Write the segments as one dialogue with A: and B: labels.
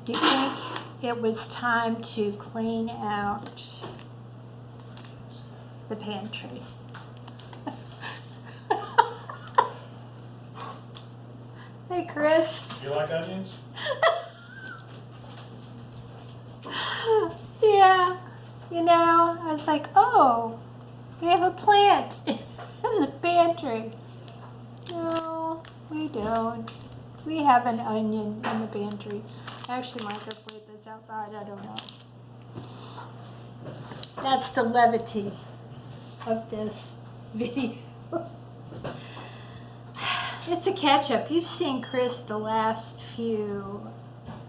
A: Do you think it was time to clean out the pantry? Hey, Chris.
B: You like onions?
A: Yeah. You know, I was like, oh, we have a plant in the pantry. No, we don't. We have an onion in the pantry. I actually might go put this outside. I don't know. That's the levity of this video. It's a catch-up. You've seen Chris the last few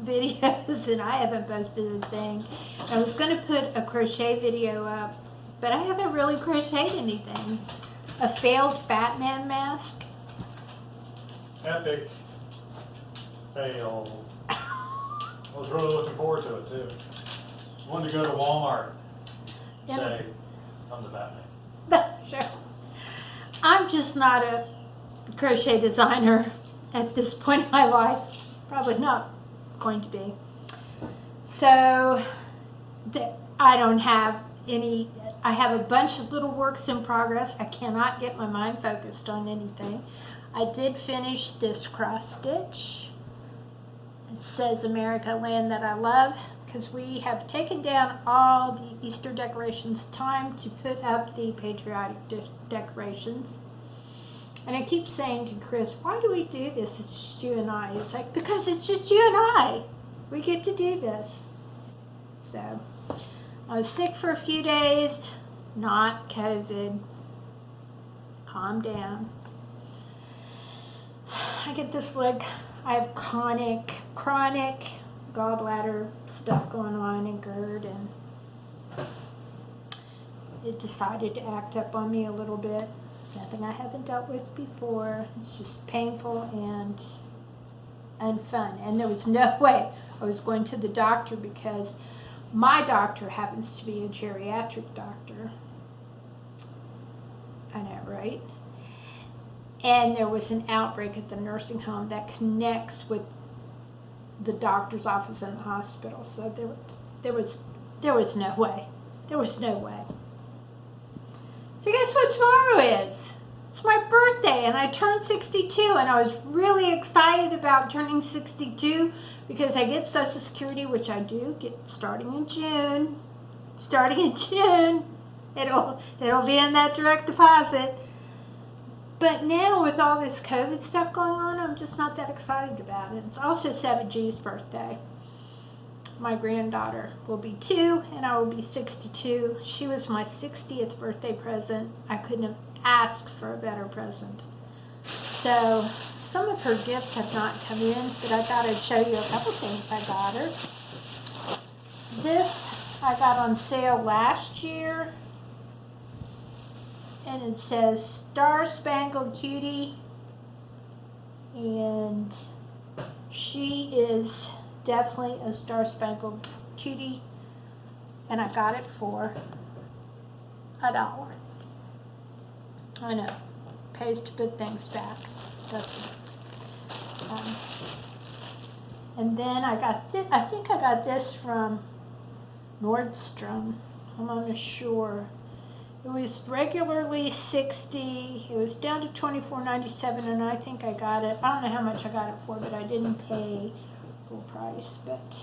A: videos, and I haven't posted a thing. I was going to put a crochet video up, but I haven't really crocheted anything. A failed Batman mask.
B: Epic fail. I was really looking forward to it too. Wanted to go to Walmart and
A: Yeah.
B: say, I'm the Batman.
A: That's true. I'm just not a crochet designer at this point in my life. Probably not going to be. So I don't have any. I have a bunch of little works in progress. I cannot get my mind focused on anything. I did finish this cross stitch. It says America, Land That I Love, because we have taken down all the Easter decorations. Time to put up the patriotic decorations. And I keep saying to Chris, why do we do this? It's just you and I. It's like, because it's just you and I. We get to do this. So, I was sick for a few days. Not COVID. Calm down. I get this I have chronic gallbladder stuff going on in GERD, and it decided to act up on me a little bit. Nothing I haven't dealt with before. It's just painful and unfun. And there was no way I was going to the doctor, because my doctor happens to be a geriatric doctor. I know, right? And there was an outbreak at the nursing home that connects with the doctor's office in the hospital. So there was no way. There was no way. So guess what tomorrow is? It's my birthday, and I turned 62, and I was really excited about turning 62 because I get Social Security, which I do get starting in June. It'll be in that direct deposit. But now with all this COVID stuff going on, I'm just not that excited about it. It's also 7G's birthday. My granddaughter will be 2, and I will be 62. She was my 60th birthday present. I couldn't have asked for a better present. So some of her gifts have not come in, but I thought I'd show you a couple things I got her. This I got on sale last year, and it says Star Spangled Cutie, and she is definitely a Star Spangled Cutie, and I got it for $1. I know, pays to put things back, doesn't it? And then I got this. I think I got this from Nordstrom. I'm not sure. It was regularly $60. It was down to $24.97, and I think I got it. I don't know how much I got it for, but I didn't pay full price. But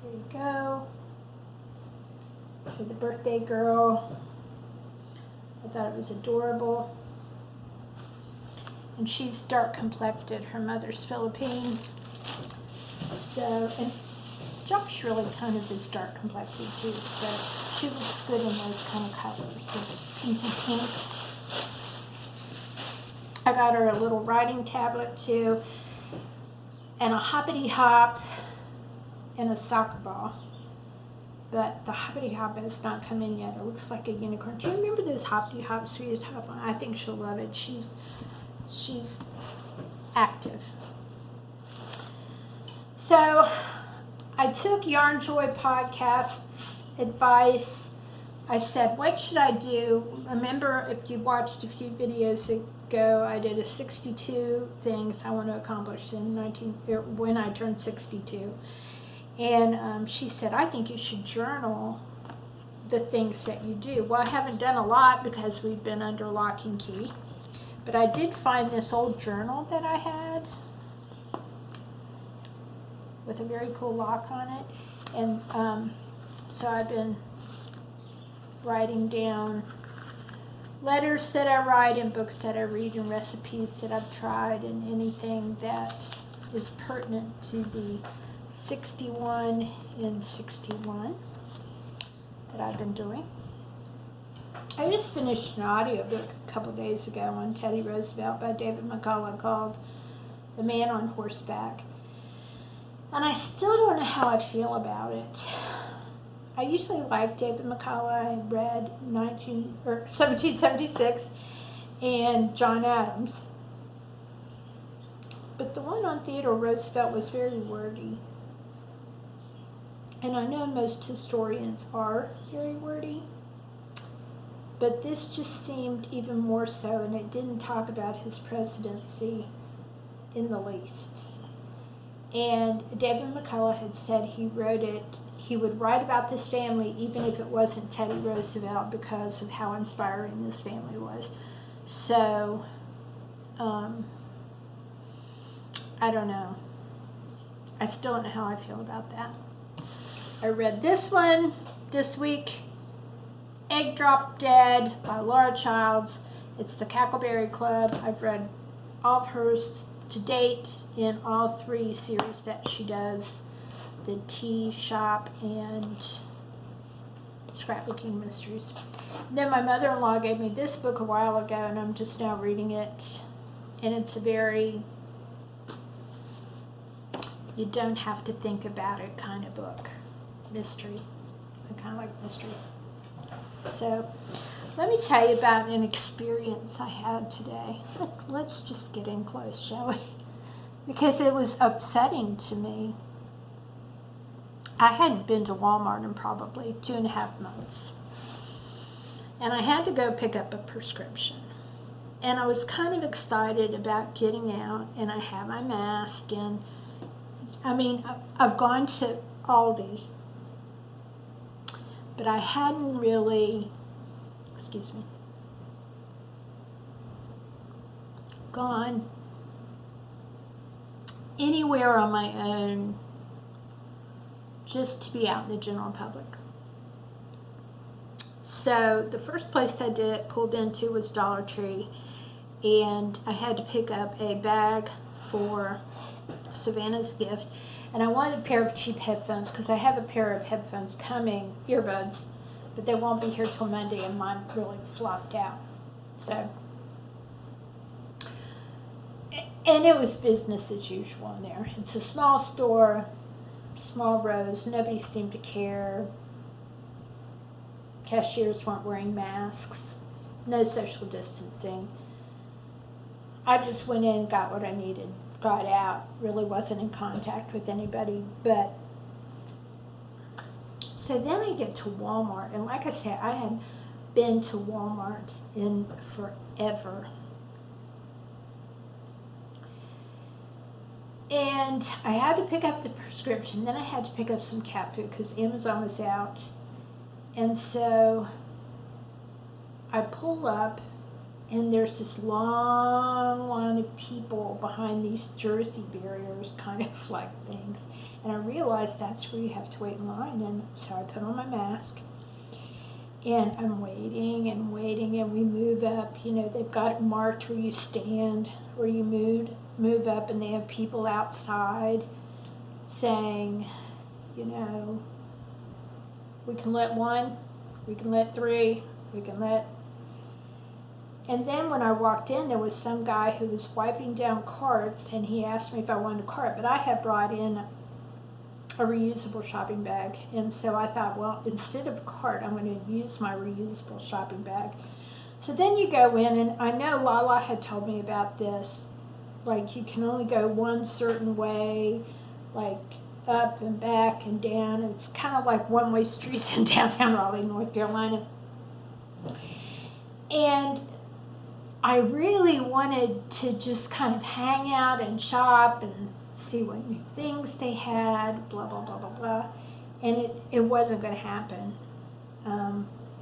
A: there you go. For the birthday girl. I thought it was adorable. And she's dark complected. Her mother's Philippine. So, and Josh really kind of is dark complected too. So she looks good in those kind of colors. Those pinky pinks. I got her a little writing tablet too. And a hoppity hop and a soccer ball. But the hoppity hop has not come in yet. It looks like a unicorn. Do you remember those hoppity hops we used to have on? I think she'll love it. She's active. So I took Yarn Joy Podcast's advice. I said, what should I do? Remember, if you watched a few videos ago, I did a 62 things I want to accomplish in when I turned 62. And she said, I think you should journal the things that you do. Well, I haven't done a lot because we've been under lock and key. But I did find this old journal that I had with a very cool lock on it. And so I've been writing down letters that I write and books that I read and recipes that I've tried and anything that is pertinent to the 61 in 61 that I've been doing. I just finished an audiobook a couple days ago on Teddy Roosevelt by David McCullough called The Man on Horseback. And I still don't know how I feel about it. I usually like David McCullough. I read 1776 and John Adams. But the one on Theodore Roosevelt was very wordy. And I know most historians are very wordy. But this just seemed even more so, and it didn't talk about his presidency in the least. And David McCullough had said he would write about this family even if it wasn't Teddy Roosevelt because of how inspiring this family was. So, I don't know. I still don't know how I feel about that. I read this one this week, Egg Drop Dead by Laura Childs. It's the Cackleberry Club. I've read all of hers to date in all 3 series that she does, the Tea Shop and Scrapbooking Mysteries. Then my mother-in-law gave me this book a while ago, and I'm just now reading it, and it's a very you don't have to think about it kind of book. Mystery. I kind of like mysteries. So let me tell you about an experience I had today. Let's just get in close, shall we? Because it was upsetting to me. I hadn't been to Walmart in probably 2.5 months. And I had to go pick up a prescription. And I was kind of excited about getting out, and I had my mask, and I mean, I've gone to Aldi, but I hadn't really, gone anywhere on my own just to be out in the general public. So the first place I pulled into was Dollar Tree, and I had to pick up a bag for Savannah's gift, and I wanted a pair of cheap headphones because I have a pair of headphones coming, earbuds, but they won't be here till Monday, and mine really flopped out. So, and it was business as usual in there. It's a small store, small rows, nobody seemed to care. Cashiers weren't wearing masks, no social distancing. I just went in, got what I needed, got out, really wasn't in contact with anybody. But so then I get to Walmart, and like I said, I had been to Walmart in forever. And I had to pick up the prescription, then I had to pick up some cat food because Amazon was out. And so I pull up, and there's this long line of people behind these Jersey barriers, kind of like things. And I realized that's where you have to wait in line. And so I put on my mask, and I'm waiting, and we move up. You know, they've got it marked where you stand, where you move up, and they have people outside saying, you know, we can let 1, we can let 3, we can let... And then when I walked in, there was some guy who was wiping down carts, and he asked me if I wanted a cart, but I had brought in a reusable shopping bag. And so I thought, well, instead of a cart, I'm going to use my reusable shopping bag. So then you go in, and I know Lala had told me about this, like you can only go one certain way, like up and back and down. It's kind of like one-way streets in downtown Raleigh, North Carolina. And I really wanted to just kind of hang out and shop and see what new things they had, blah, blah, blah, blah, blah. And it wasn't going to happen.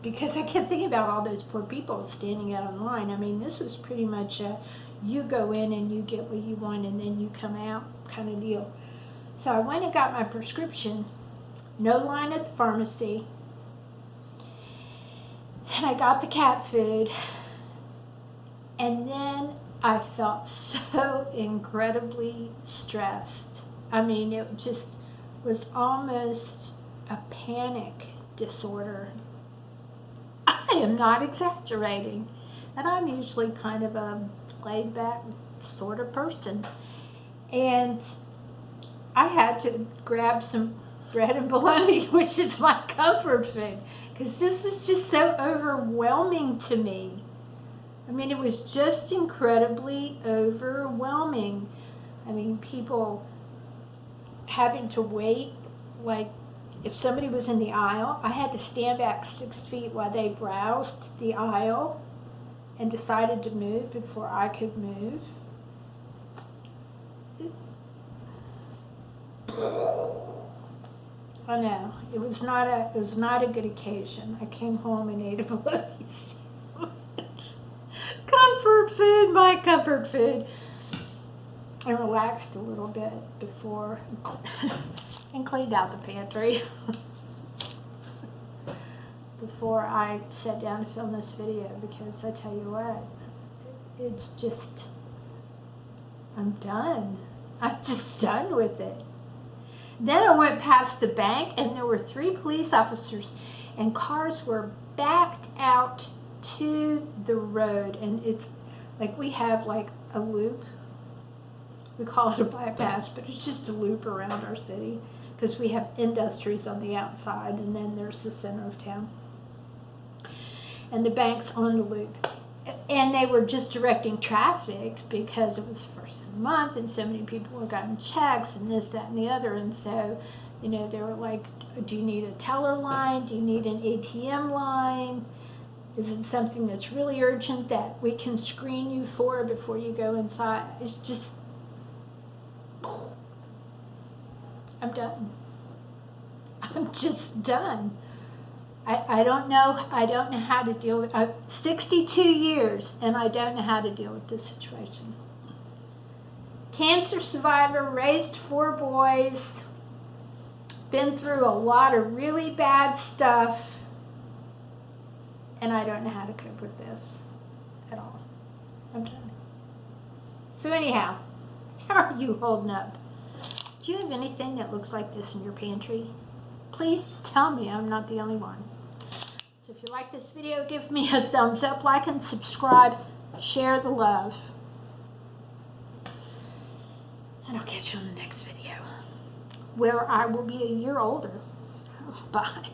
A: Because I kept thinking about all those poor people standing out in line. I mean, this was pretty much a you go in and you get what you want and then you come out kind of deal. So I went and got my prescription, no line at the pharmacy, and I got the cat food, and then I felt so incredibly stressed. I mean, it just was almost a panic disorder. I am not exaggerating, and I'm usually kind of a laid-back sort of person, and I had to grab some bread and bologna, which is my comfort food, because this was just so overwhelming to me. I mean, it was just incredibly overwhelming. I mean, people having to wait, like, if somebody was in the aisle, I had to stand back 6 feet while they browsed the aisle and decided to move before I could move. I know, it was not a good occasion. I came home and ate a bologna sandwich. Comfort food, my comfort food. I relaxed a little bit before and cleaned out the pantry before I sat down to film this video, because I tell you what, it's just, I'm done. I'm just done with it. Then I went past the bank and there were 3 police officers and cars were backed out to the road, and it's like we have like a loop. We call it a bypass, but it's just a loop around our city because we have industries on the outside and then there's the center of town. And the bank's on the loop. And they were just directing traffic because it was first of the month and so many people were getting checks and this, that, and the other. And so, you know, they were like, do you need a teller line? Do you need an ATM line? Is it something that's really urgent that we can screen you for before you go inside? It's just, I'm done. I'm just done. I don't know how to deal with 62 years and I don't know how to deal with this situation. Cancer survivor, raised 4 boys, been through a lot of really bad stuff, and I don't know how to cope with this at all. I'm done. So anyhow, how are you holding up? Do you have anything that looks like this in your pantry? Please tell me I'm not the only one. So if you like this video, give me a thumbs up, like and subscribe, share the love. And I'll catch you on the next video, where I will be a year older. Bye.